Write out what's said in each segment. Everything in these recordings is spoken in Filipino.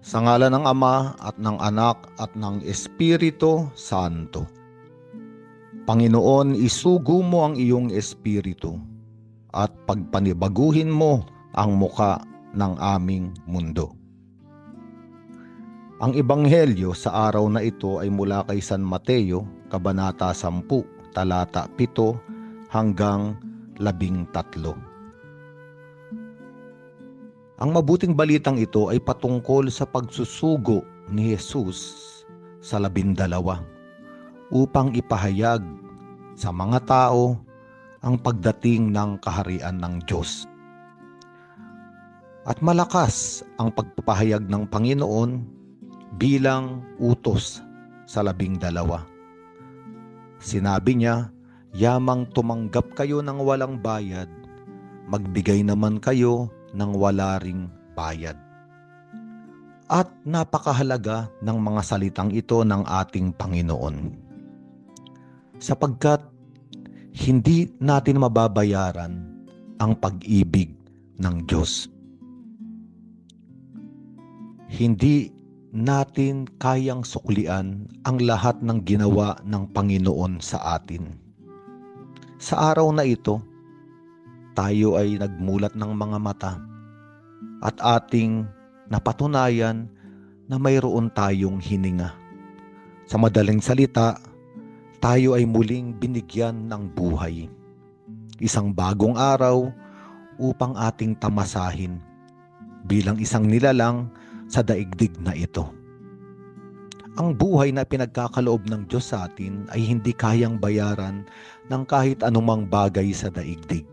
Sa ngalan ng Ama at ng Anak at ng Espiritu Santo. Panginoon, isugo mo ang iyong espiritu at pagpanibaguhin mo ang muka ng aming mundo. Ang ebanghelyo sa araw na ito ay mula kay San Mateo, Kabanata 10, talata 7 hanggang 13. Ang mabuting balitang ito ay patungkol sa pagsusugo ni Jesus sa 12 upang ipahayag sa mga tao ang pagdating ng kaharian ng Diyos. At malakas ang pagpapahayag ng Panginoon bilang utos sa 12. Sinabi niya, yamang tumanggap kayo ng walang bayad, magbigay naman kayo ng wala ring bayad. At napakahalaga ng mga salitang ito ng ating Panginoon, sapagkat hindi natin mababayaran ang pag-ibig ng Diyos. Hindi natin kayang suklian ang lahat ng ginawa ng Panginoon sa atin. Sa araw na ito, tayo ay nagmulat ng mga mata at ating napatunayan na mayroon tayong hininga. Sa madaling salita, tayo ay muling binigyan ng buhay. Isang bagong araw upang ating tamasahin bilang isang nilalang sa daigdig na ito. Ang buhay na pinagkakaloob ng Diyos sa atin ay hindi kayang bayaran ng kahit anumang bagay sa daigdig.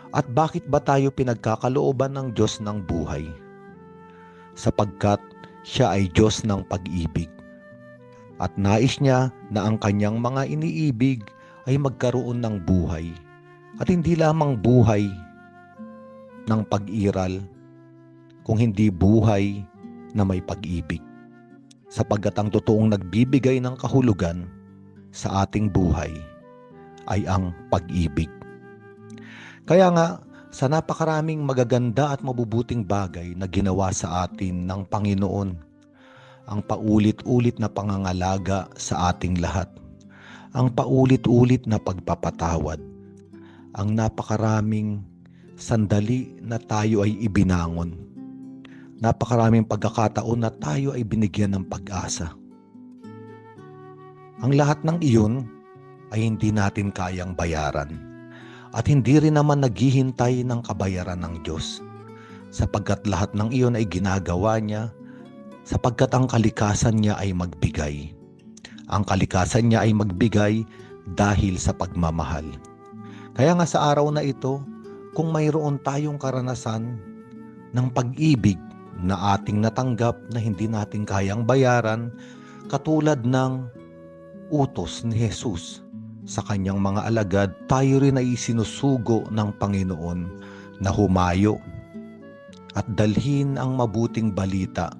At bakit ba tayo pinagkakalooban ng Diyos ng buhay? Sapagkat siya ay Diyos ng pag-ibig. At nais niya na ang kanyang mga iniibig ay magkaroon ng buhay. At hindi lamang buhay ng pag-iral, kung hindi buhay na may pag-ibig. Sapagkat ang totoong nagbibigay ng kahulugan sa ating buhay ay ang pag-ibig. Kaya nga, sa napakaraming magaganda at mabubuting bagay na ginawa sa atin ng Panginoon, ang paulit-ulit na pangangalaga sa ating lahat, ang paulit-ulit na pagpapatawad, ang napakaraming sandali na tayo ay ibinangon, napakaraming pagkakataon na tayo ay binigyan ng pag-asa. Ang lahat ng iyon ay hindi natin kayang bayaran. At hindi rin naman naghihintay ng kabayaran ng Diyos, sapagkat lahat ng iyon ay ginagawa niya sapagkat ang kalikasan niya ay magbigay. Ang kalikasan niya ay magbigay dahil sa pagmamahal. Kaya nga sa araw na ito, kung mayroon tayong karanasan ng pag-ibig na ating natanggap na hindi natin kayang bayaran, katulad ng utos ni Jesus sa kanyang mga alagad, tayo rin ay sinusugo ng Panginoon na humayo at dalhin ang mabuting balita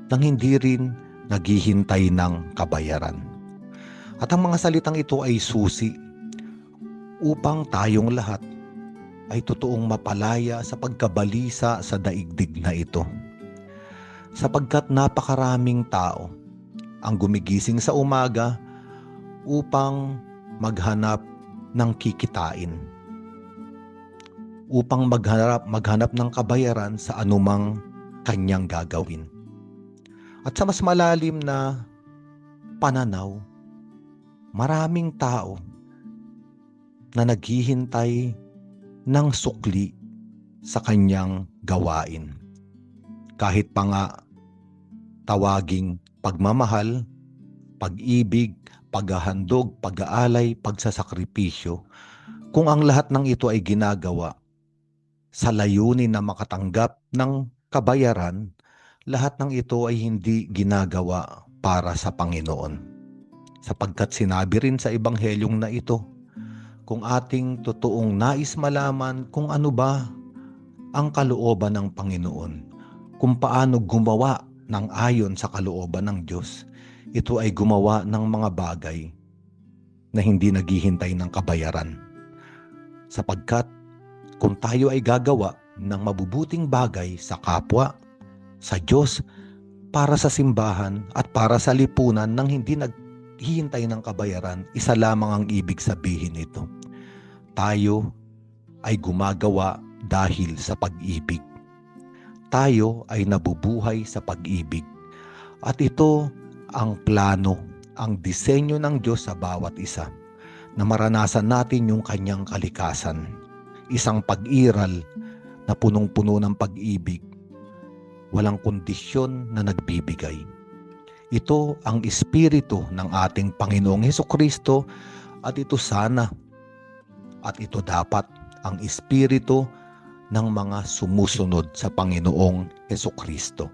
nang hindi rin naghihintay ng kabayaran. At ang mga salitang ito ay susi upang tayong lahat ay totoong mapalaya sa pagkabalisa sa daigdig na ito. Sapagkat napakaraming tao ang gumigising sa umaga upang maghanap ng kikitain, upang maghanap ng kabayaran sa anumang kanyang gagawin. At sa mas malalim na pananaw, maraming tao na naghihintay ng sukli sa kanyang gawain. Kahit pa nga tawaging pagmamahal, pag-ibig, paghahandog, pag-aalay, pagsasakripisyo, kung ang lahat ng ito ay ginagawa sa layunin na makatanggap ng kabayaran, lahat ng ito ay hindi ginagawa para sa Panginoon. Sapagkat sinabi rin sa ebanghelyong na ito, kung ating totoong nais malaman kung ano ba ang kalooban ng Panginoon, kung paano gumawa ng ayon sa kalooban ng Diyos, ito ay gumawa ng mga bagay na hindi naghihintay ng kabayaran. Sapagkat kung tayo ay gagawa ng mabubuting bagay sa kapwa, sa Diyos, para sa simbahan at para sa lipunan nang hindi naghihintay ng kabayaran. Isa lamang ang ibig sabihin nito. Tayo ay gumagawa dahil sa pag-ibig. Tayo ay nabubuhay sa pag-ibig. At ito ang plano, ang disenyo ng Diyos sa bawat isa, na maranasan natin yung kanyang kalikasan. Isang pag-iral na punong-puno ng pag-ibig, walang kondisyon na nagbibigay. Ito ang espiritu ng ating Panginoong Hesukristo, at ito sana at ito dapat ang espiritu ng mga sumusunod sa Panginoong Hesukristo.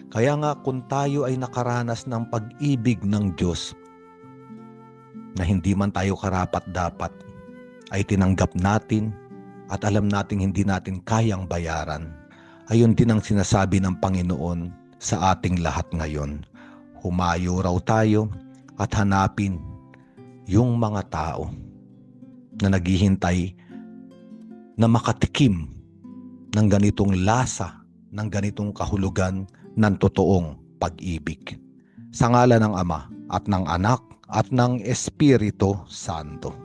Kaya nga kung tayo ay nakaranas ng pag-ibig ng Diyos na hindi man tayo karapat-dapat, ay tinanggap natin at alam nating hindi natin kayang bayaran. Ayun din ang sinasabi ng Panginoon sa ating lahat ngayon. Humayo raw tayo at hanapin yung mga tao na naghihintay na makatikim ng ganitong lasa, ng ganitong kahulugan ng totoong pag-ibig. Sa ngalan ng Ama at ng Anak at ng Espiritu Santo.